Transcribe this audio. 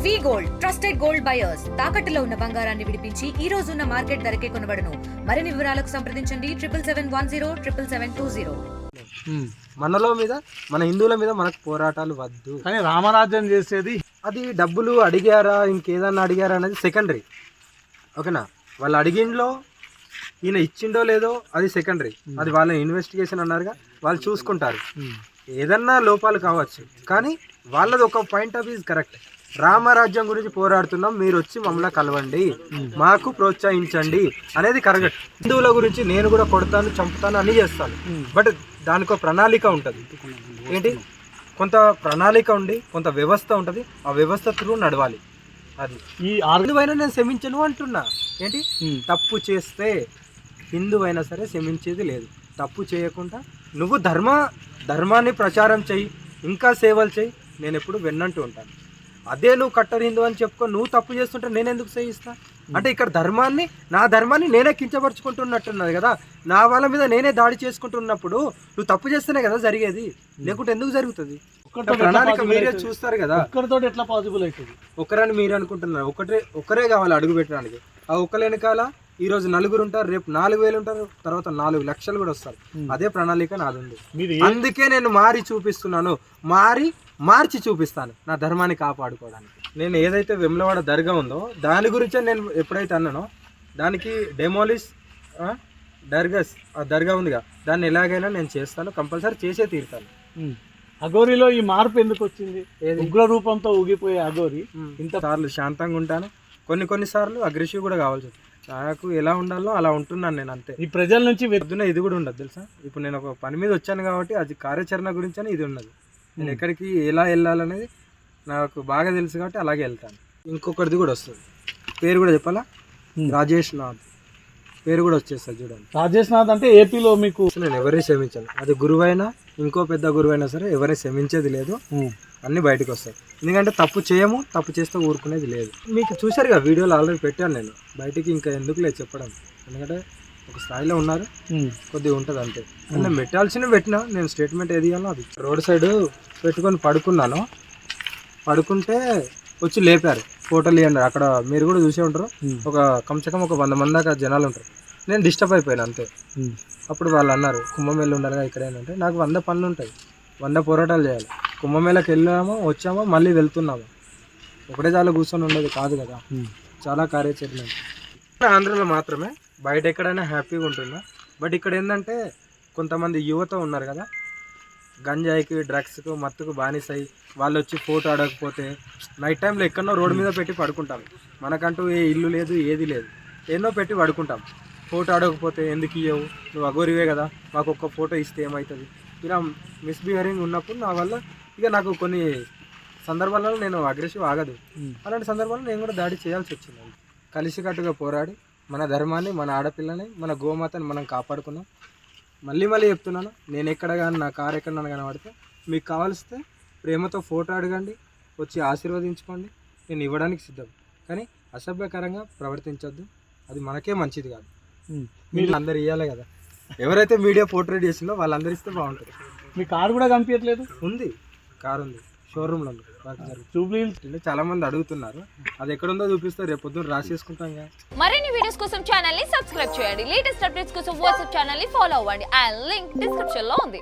వి gold trusted gold buyers తాకట్టులో ఉన్న బంగారాన్ని విడిపించి ఈ రోజు ఉన్న మార్కెట్ ధరకే కొనబడును. మరిన్ని వివరాలకు సంప్రదించండి 7710 మనలో మీద మన హిందువుల మీద మనకు పోరాటాలు వద్దు. కానీ రామరాజ్యం చేసేది అది డబ్బులు అడిగారా ఇంకేదన్నా అడిగారా అనేది సెకండరీ. ఓకేనా, వాళ్ళు అడిగిండ్లో ఈయన ఇచ్చిండో లేదో అది సెకండరీ. అది వాళ్ళ ఇన్వెస్టిగేషన్ అన్నారుగా, వాళ్ళు చూసుకుంటారు. ఏదన్నా లోపాలు కావచ్చు, కానీ వాళ్ళది ఒక పాయింట్ ఆఫ్ వ్యూ కరెక్ట్. రామరాజ్యం గురించి పోరాడుతున్నాం, మీరు వచ్చి మమ్మల్ని కలవండి, మాకు ప్రోత్సహించండి అనేది కరెక్ట్. హిందువుల గురించి నేను కూడా కొడతాను, చంపుతాను, అన్నీ చేస్తాను. బట్ దానికి ఒక ప్రణాళిక ఉంటుంది. ఏంటి, కొంత ప్రణాళిక ఉండి కొంత వ్యవస్థ ఉంటుంది. ఆ వ్యవస్థ త్రూ నడవాలి. అది ఈ హిందువైనా నేను క్షమించను అంటున్నా. ఏంటి, తప్పు చేస్తే హిందువైనా సరే క్షమించేది లేదు. తప్పు చేయకుండా నువ్వు ధర్మాన్ని ప్రచారం చెయ్యి, ఇంకా సేవలు చెయ్యి, నేను ఎప్పుడు వెన్నంటూ ఉంటాను. అదే నువ్వు కట్టర్ హిందూ అని చెప్పుకో, నువ్వు తప్పు చేస్తుంటే నేను ఎందుకు సహిస్తా? అంటే ఇక్కడ నా ధర్మాన్ని నేనే కించపరుచుకుంటున్నట్టున్నది కదా. నా వాళ్ళ మీద నేనే దాడి చేసుకుంటున్నప్పుడు నువ్వు తప్పు చేస్తేనే కదా జరిగేది, లేకుంటే ఎందుకు జరుగుతుంది? ప్రణాళిక మీరే చూస్తారు కదా. ఒక్కరితో ఎట్లా పాసిబుల్ అవుతుంది? ఒకరని మీరు అనుకుంటున్నారు, ఒకరే కావాలి అడుగు పెట్టడానికి. ఆ ఒక్కరి వెనకాల ఈ రోజు 4 ఉంటారు, రేపు 4,000 ఉంటారు, తర్వాత 4 లక్షలు కూడా వస్తారు. అదే ప్రణాళిక నాది ఉంది. అందుకే నేను చూపిస్తున్నాను, మార్చి చూపిస్తాను నా ధర్మాన్ని కాపాడుకోవడానికి. నేను ఏదైతే వెమ్లవాడ దర్గా ఉందో దాని గురించే నేను ఎప్పుడైతే అన్నానో, దానికి డెమోలిష్ దర్గాస్ ఆ దర్గా ఉందిగా, దాన్ని ఎలాగైనా నేను చేస్తాను, కంపల్సరీ చేసే తీరుతాను. అఘోరిలో ఈ మార్పు ఎందుకు వచ్చింది? ఉగ్ర రూపంతో ఊగిపోయే అఘోరి ఇంత సార్లు శాంతంగా ఉంటాను, కొన్ని సార్లు అగ్రెసివ్ కూడా కావాల్సి. నాకు ఎలా ఉండాలో అలా ఉంటున్నాను నేను, అంతే. ఈ ప్రజల నుంచి పొద్దున ఇది కూడా ఉండదు తెలుసా. ఇప్పుడు నేను ఒక పని మీద వచ్చాను కాబట్టి అది కార్యాచరణ గురించి అని ఇది ఉన్నది. నేను ఎక్కడికి ఎలా వెళ్ళాలనేది నాకు బాగా తెలుసు కాబట్టి అలాగే వెళ్తాను. ఇంకొకరిది కూడా వస్తుంది, పేరు కూడా చెప్పాలా, రాజేష్ నాథ్ పేరు కూడా వచ్చేస్తుంది చూడండి. రాజేష్ నాథ్ అంటే ఏపీలో మీకు నేను ఎవరిని క్షమించాను. అది గురువైనా ఇంకో పెద్ద గురువైనా సరే ఎవరిని క్షమించేది లేదు. అన్నీ బయటకు వస్తాయి. ఎందుకంటే తప్పు చేయము, తప్పు చేస్తే ఊరుకునేది లేదు. మీకు చూశారు కదా వీడియోలు ఆల్రెడీ పెట్టాను నేను, బయటికి ఇంకా ఎందుకు లేదు చెప్పడం. ఎందుకంటే ఒక స్థాయిలో ఉన్నారు, కొద్దిగా ఉంటుంది అంతే. నేను పెట్టాల్సినవి పెట్టినా, నేను స్టేట్మెంట్ ఏది ఇవ్వాలో అది. రోడ్ సైడ్ పెట్టుకొని పడుకున్నాను, పడుకుంటే వచ్చి లేపారు, ఫోటోలు ఇవ్వండి. అక్కడ మీరు కూడా చూసే ఉంటారు, ఒక కమ్సకం ఒక 100 మంది దాకా జనాలు ఉంటారు. నేను డిస్టర్బ్ అయిపోయాను అంతే. అప్పుడు వాళ్ళు అన్నారు కుంభమేళ ఉండాలిగా ఇక్కడ ఏంటంటే, నాకు 100 పనులు ఉంటాయి, 100 పోరాటాలు చేయాలి. కుంభమేళకి వెళ్ళామో వచ్చామో మళ్ళీ వెళ్తున్నాము, ఒకటే చాలా కూర్చొని ఉండేది కాదు కదా. చాలా కార్యాచరణ ఆంధ్రలో మాత్రమే, బయట ఎక్కడైనా హ్యాపీగా ఉంటున్నా. బట్ ఇక్కడ ఏంటంటే కొంతమంది యువత ఉన్నారు కదా, గంజాయికి డ్రగ్స్కు మత్తుకు బానిసై వాళ్ళు వచ్చి ఫోటో అడగకపోతే నైట్ టైంలో ఎక్కడో రోడ్డు మీద పెట్టి పడుకుంటాం. మనకంటూ ఏ ఇల్లు లేదు, ఏది లేదు, ఎన్నో పెట్టి పడుకుంటాం. ఫోటో అడగకపోతే ఎందుకు ఇవ్వవు, నువ్వు అఘోరివే కదా, మాకు ఒక్క ఫోటో ఇస్తే ఏమవుతుంది? ఇలా మిస్బిహేవింగ్ ఉన్నప్పుడు నా వల్ల ఇక నాకు కొన్ని సందర్భాలలో నేను అగ్రెసివ్ ఆగదు. అలాంటి సందర్భాల్లో నేను కూడా దాడి చేయాల్సి వచ్చింది. కలిసికట్టుగా పోరాడి మన ధర్మాన్ని, మన ఆడపిల్లని, మన గోమాతని మనం కాపాడుకున్నాం. మళ్ళీ చెప్తున్నాను, నేను ఎక్కడ కానీ నా కారు ఎక్కడ కనబడితే మీకు కావాల్సితే ప్రేమతో ఫోటో అడగండి, వచ్చి ఆశీర్వదించుకోండి, నేను ఇవ్వడానికి సిద్ధం. కానీ అసభ్యకరంగా ప్రవర్తించొద్దు, అది మనకే మంచిది కాదు. మీరు అందరు ఇవ్వాలి కదా, ఎవరైతే మీడియా పోర్ట్రేట్ చేసిందో వాళ్ళందరూ ఇస్తే బాగుంటుంది. మీ కారు కూడా కనిపించట్లేదు? ఉంది, కారు ఉంది, షోరూమ్లో ఉంది. చాలా మంది అడుగుతున్నారు, అది ఎక్కడుందో చూపిస్తే రేపు పొద్దున్న రాసేసుకుంటాం. మరిన్ని వీడియోస్ కోసం ఛానల్ ని సబ్స్క్రైబ్ చేయండి. లేటెస్ట్ అప్డేట్స్ కోసం వాట్సాప్ ఛానల్ ని ఫాలో అవ్వండి. ఆ లింక్ డిస్క్రిప్షన్ లో ఉంది.